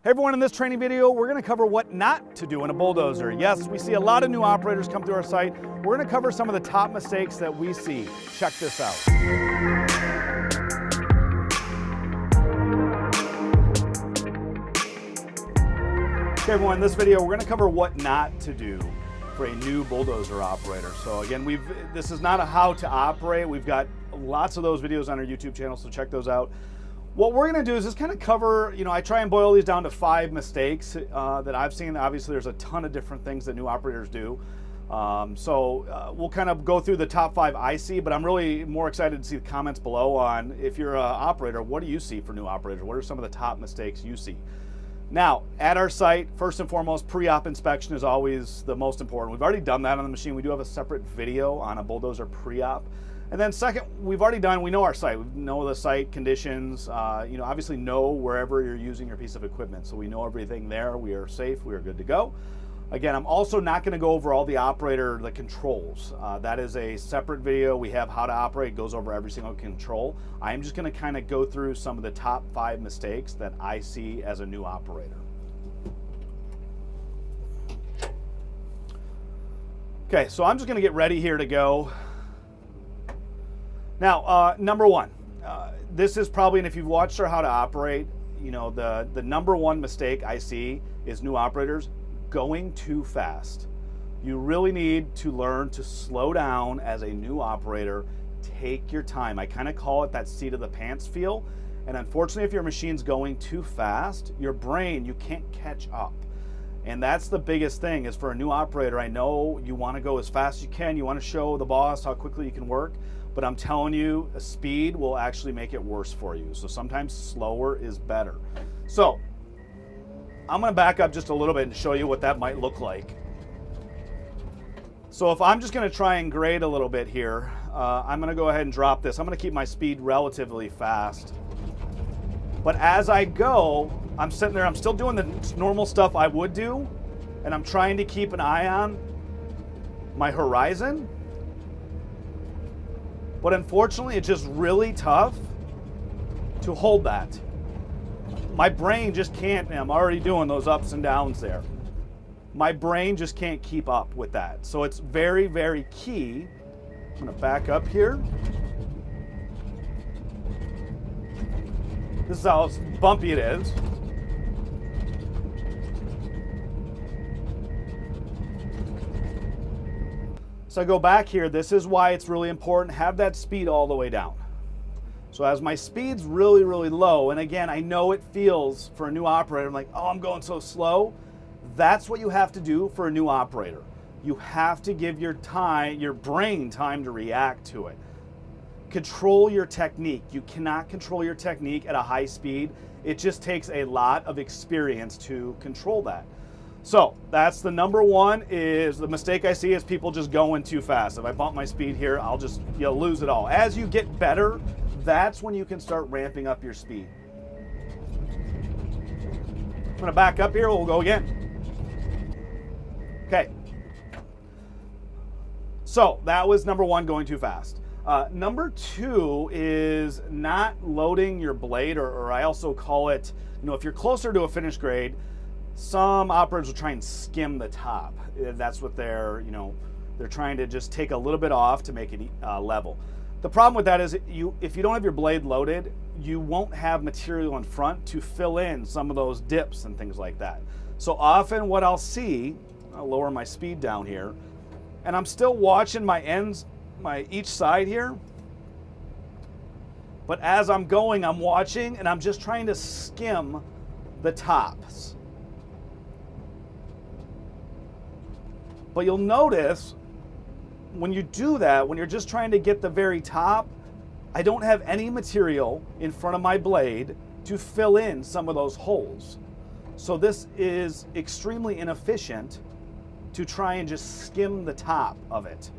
Hey everyone, in this training video, we're going to cover what not to do in a bulldozer. Yes, we see a lot of new operators come through our site. We're going to cover some of the top mistakes that we see. Check this out. Okay everyone, in this video, we're going to cover what not to do for a new bulldozer operator. So again, this is not a how to operate. We've got lots of those videos on our YouTube channel, so check those out. What we're going to do is just kind of cover, I try and boil these down to 5 mistakes that I've seen. Obviously, there's a ton of different things that new operators do. We'll kind of go through the top 5 I see, but I'm really more excited to see the comments below on, if you're an operator, what do you see for new operators? What are some of the top mistakes you see? Now, at our site, first and foremost, pre-op inspection is always the most important. We've already done that on the machine. We do have a separate video on a bulldozer pre-op. And then second, we know our site. We know the site conditions, obviously know wherever you're using your piece of equipment. So we know everything there. We are safe. We are good to go. Again, I'm also not going to go over all the controls. That is a separate video. We have how to operate, goes over every single control. I am just going to kind of go through some of the top 5 mistakes that I see as a new operator. Okay, so I'm just going to get ready here to go. Now, number one, this is probably, and if you've watched our how to operate, the number one mistake I see is new operators going too fast. You really need to learn to slow down as a new operator. Take your time. I kind of call it that seat of the pants feel. And unfortunately, if your machine's going too fast, your brain, you can't catch up. And that's the biggest thing is for a new operator. I know you want to go as fast as you can. You want to show the boss how quickly you can work. But I'm telling you, speed will actually make it worse for you. So sometimes slower is better. So I'm going to back up just a little bit and show you what that might look like. So if I'm just going to try and grade a little bit here, I'm going to go ahead and drop this. I'm going to keep my speed relatively fast. But as I go, I'm sitting there, I'm still doing the normal stuff I would do, and I'm trying to keep an eye on my horizon. But unfortunately, it's just really tough to hold that. My brain just can't, I'm already doing those ups and downs there. My brain just can't keep up with that. So it's very, very key. I'm gonna back up here. This is how bumpy it is. So I go back here, this is why it's really important, have that speed all the way down. So as my speed's really, really low, and again, I know it feels for a new operator, I'm like, oh, I'm going so slow. That's what you have to do for a new operator. You have to give your brain time to react to it. Control your technique. You cannot control your technique at a high speed. It just takes a lot of experience to control that. So that's the number one is the mistake I see is people just going too fast. If I bump my speed here, you'll lose it all. As you get better, that's when you can start ramping up your speed. I'm gonna back up here, we'll go again. Okay. So that was number one, going too fast. Number 2 is not loading your blade, or I also call it, if you're closer to a finished grade, some operators will try and skim the top. That's what they're trying to just take a little bit off to make it level. The problem with that is if you don't have your blade loaded, you won't have material in front to fill in some of those dips and things like that. So often what I'll see, I'll lower my speed down here, and I'm still watching my ends, each side here. But as I'm going, I'm watching and I'm just trying to skim the tops. But you'll notice when you do that, when you're just trying to get the very top, I don't have any material in front of my blade to fill in some of those holes. So this is extremely inefficient to try and just skim the top of it.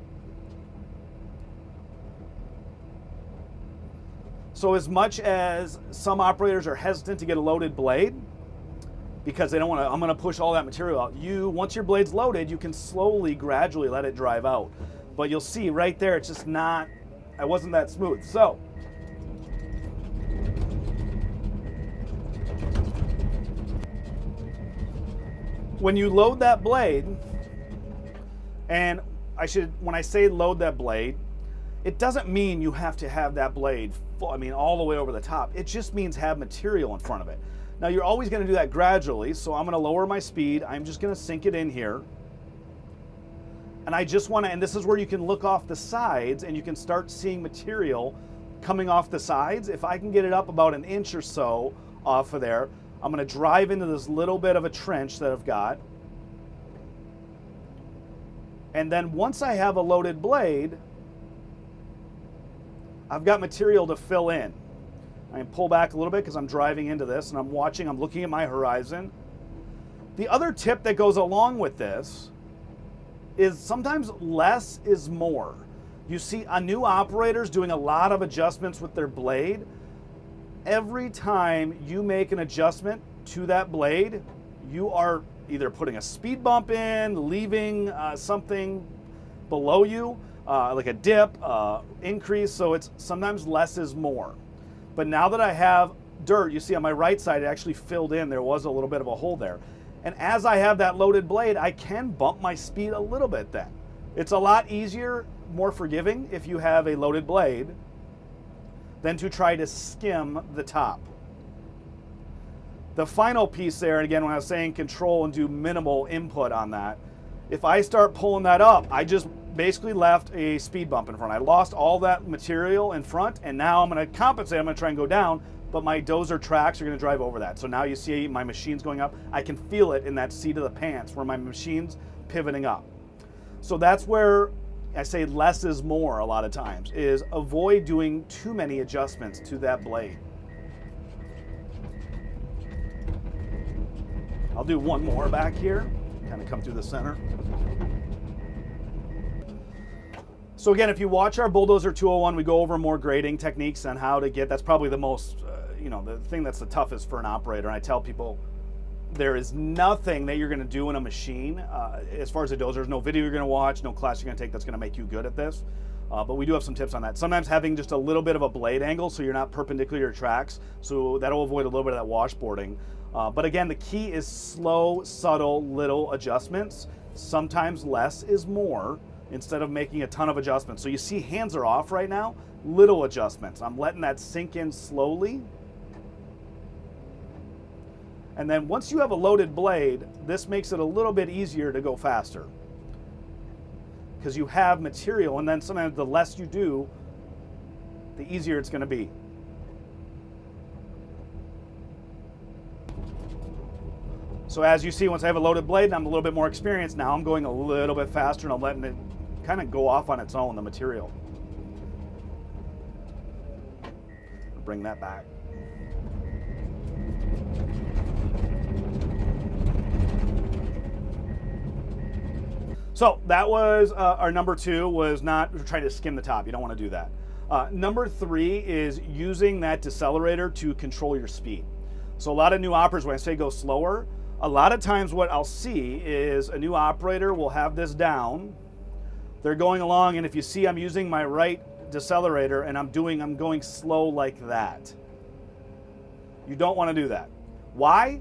So as much as some operators are hesitant to get a loaded blade, because they don't want to, I'm going to push all that material out. Once your blade's loaded, you can slowly, gradually let it drive out. But you'll see right there, it's just not, it wasn't that smooth. So when you load that blade, and when I say load that blade, it doesn't mean you have to have that blade full, all the way over the top. It just means have material in front of it. Now you're always going to do that gradually, so I'm going to lower my speed. I'm just going to sink it in here. And I just want to, and this is where you can look off the sides and you can start seeing material coming off the sides. If I can get it up about an inch or so off of there, I'm going to drive into this little bit of a trench that I've got. And then once I have a loaded blade, I've got material to fill in. I can pull back a little bit because I'm driving into this and I'm looking at my horizon. The other tip that goes along with this is sometimes less is more. You see new operators doing a lot of adjustments with their blade. Every time you make an adjustment to that blade, you are either putting a speed bump in, leaving something below you, like a dip, increase, so it's sometimes less is more. But now that I have dirt, you see on my right side it actually filled in, there was a little bit of a hole there. And as I have that loaded blade, I can bump my speed a little bit then. It's a lot easier, more forgiving if you have a loaded blade than to try to skim the top. The final piece there, and again when I was saying control and do minimal input on that, if I start pulling that up, I just basically left a speed bump in front. I lost all that material in front, and now I'm going to compensate. I'm going to try and go down, but my dozer tracks are going to drive over that. So now you see my machine's going up. I can feel it in that seat of the pants where my machine's pivoting up. So that's where I say less is more a lot of times, is avoid doing too many adjustments to that blade. I'll do one more back here, kind of come through the center. So again, if you watch our Bulldozer 201, we go over more grading techniques on how to get, that's probably the most, the thing that's the toughest for an operator. And I tell people, there is nothing that you're going to do in a machine as far as a dozer. There's no video you're going to watch, no class you're going to take that's going to make you good at this. But we do have some tips on that. Sometimes having just a little bit of a blade angle so you're not perpendicular to your tracks, so that'll avoid a little bit of that washboarding. But again, the key is slow, subtle, little adjustments. Sometimes less is more instead of making a ton of adjustments. So you see hands are off right now, little adjustments. I'm letting that sink in slowly. And then once you have a loaded blade, this makes it a little bit easier to go faster because you have material, and then sometimes the less you do, the easier it's going to be. So as you see, once I have a loaded blade and I'm a little bit more experienced, now I'm going a little bit faster and I'm letting it kind of go off on its own, the material. Bring that back. So that was our number 2, was not trying to skim the top. You don't want to do that. Number 3 is using that decelerator to control your speed. So a lot of new operators, when I say go slower, a lot of times what I'll see is a new operator will have this down. They're going along, and if you see I'm using my right decelerator and I'm going slow like that. You don't want to do that. Why?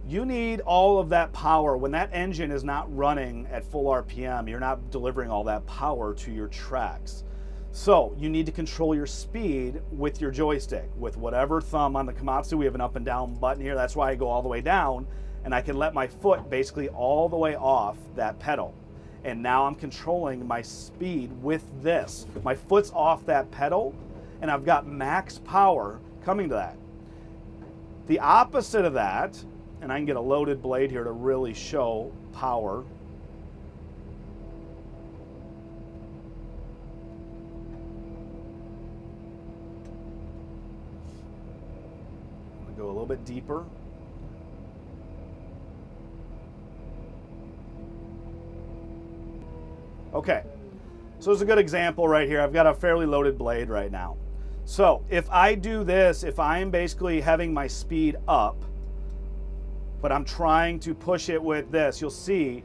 You need all of that power. When that engine is not running at full RPM, you're not delivering all that power to your tracks. So you need to control your speed with your joystick, with whatever thumb on the Komatsu. We have an up and down button here. That's why I go all the way down, and I can let my foot basically all the way off that pedal. And now I'm controlling my speed with this. My foot's off that pedal, and I've got max power coming to that. The opposite of that, and I can get a loaded blade here to really show power. I'm going to go a little bit deeper. Okay, so it's a good example right here. I've got a fairly loaded blade right now. So if I do this, if I'm basically having my speed up, but I'm trying to push it with this, you'll see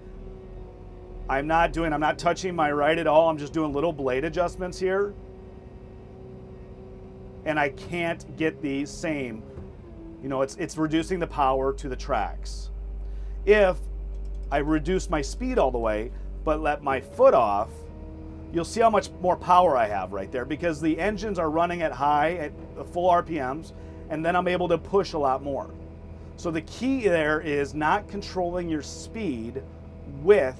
I'm not touching my right at all. I'm just doing little blade adjustments here. And I can't get the same, it's reducing the power to the tracks. If I reduced my speed all the way, but let my foot off, you'll see how much more power I have right there, because the engines are running at high, at full RPMs, and then I'm able to push a lot more. So the key there is not controlling your speed with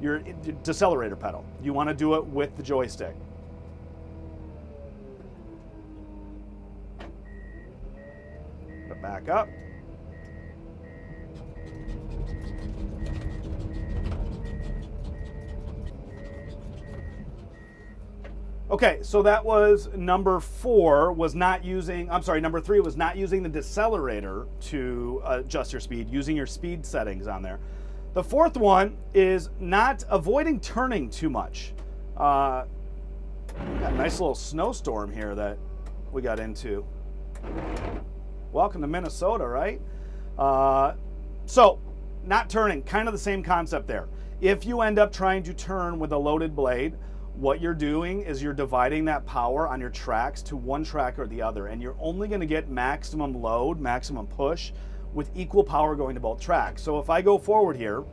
your decelerator pedal. You want to do it with the joystick. Put back up. Okay, so that was number 4, was not using, I'm sorry, number 3 was not using the decelerator to adjust your speed, using your speed settings on there. The 4th one is not avoiding turning too much. We got a nice little snowstorm here that we got into. Welcome to Minnesota, right? So, not turning, kind of the same concept there. If you end up trying to turn with a loaded blade, what you're doing is you're dividing that power on your tracks to one track or the other, and you're only going to get maximum load, maximum push, with equal power going to both tracks. So if I go forward here,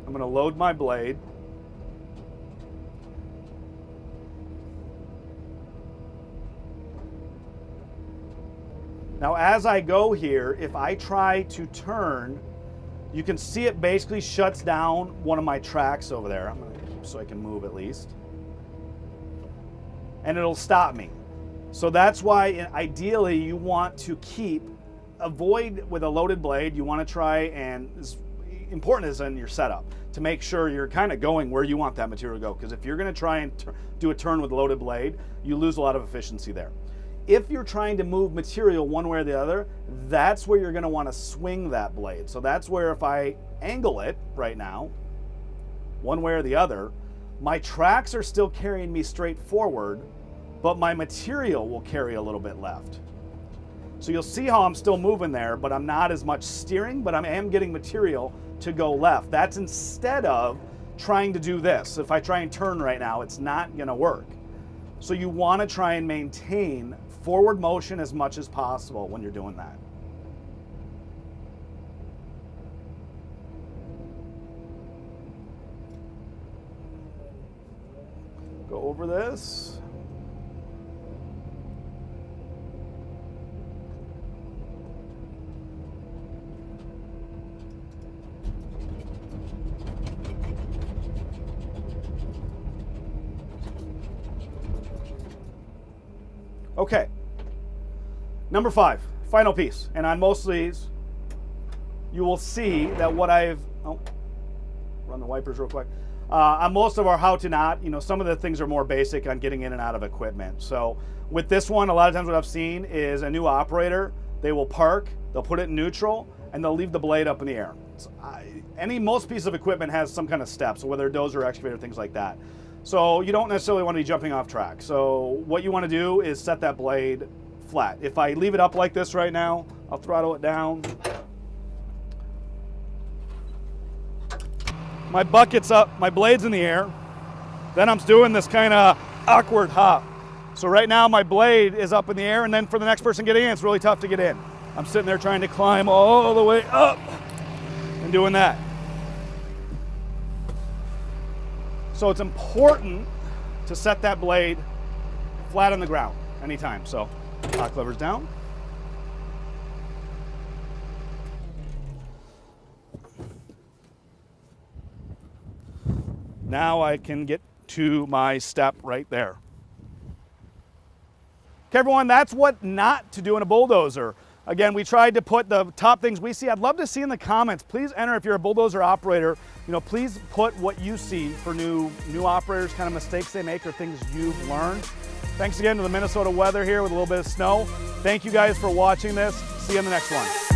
I'm going to load my blade. Now, as I go here, if I try to turn, you can see it basically shuts down one of my tracks over there. I'm gonna keep so I can move at least. And it'll stop me. So that's why ideally you want to avoid with a loaded blade, you want to try, and as important is in your setup, to make sure you're kind of going where you want that material to go. Because if you're going to try and do a turn with a loaded blade, you lose a lot of efficiency there. If you're trying to move material one way or the other, that's where you're going to want to swing that blade. So that's where if I angle it right now, one way or the other, my tracks are still carrying me straight forward, but my material will carry a little bit left. So you'll see how I'm still moving there, but I'm not as much steering, but I am getting material to go left. That's instead of trying to do this. If I try and turn right now, it's not going to work. So you want to try and maintain forward motion as much as possible when you're doing that. Go over this. Okay, number 5, final piece. And on most of these, you will see that what I've, run the wipers real quick. On most of our how to not, some of the things are more basic on getting in and out of equipment. So with this one, a lot of times what I've seen is a new operator, they will park, they'll put it in neutral, and they'll leave the blade up in the air. So most piece of equipment has some kind of step, so whether a dozer, excavator, things like that. So you don't necessarily want to be jumping off track. So what you want to do is set that blade flat. If I leave it up like this right now, I'll throttle it down. My bucket's up, my blade's in the air. Then I'm doing this kind of awkward hop. So right now my blade is up in the air, and then for the next person getting in, it's really tough to get in. I'm sitting there trying to climb all the way up and doing that. So it's important to set that blade flat on the ground anytime. So lock levers down. Now I can get to my step right there. Okay, everyone, that's what not to do in a bulldozer. Again, we tried to put the top things we see. I'd love to see in the comments. Please enter if you're a bulldozer operator. Please put what you see for new operators, kind of mistakes they make or things you've learned. Thanks again to the Minnesota weather here with a little bit of snow. Thank you guys for watching this. See you in the next one.